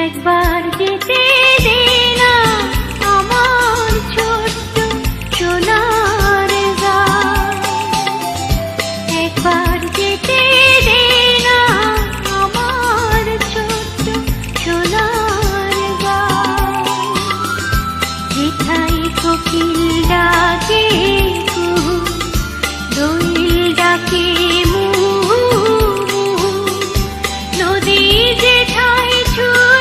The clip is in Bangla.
একবার যেতে দে না আমার ছোট্ট সোনার গাঁ, একবার যেতে দে না আমার ছোট্ট সোনার গাঁ। যেথায় কোকিল ডাকে কুহু, দোয়েল ডাকে মুহু মুহু, নদী যেথায় ছুটে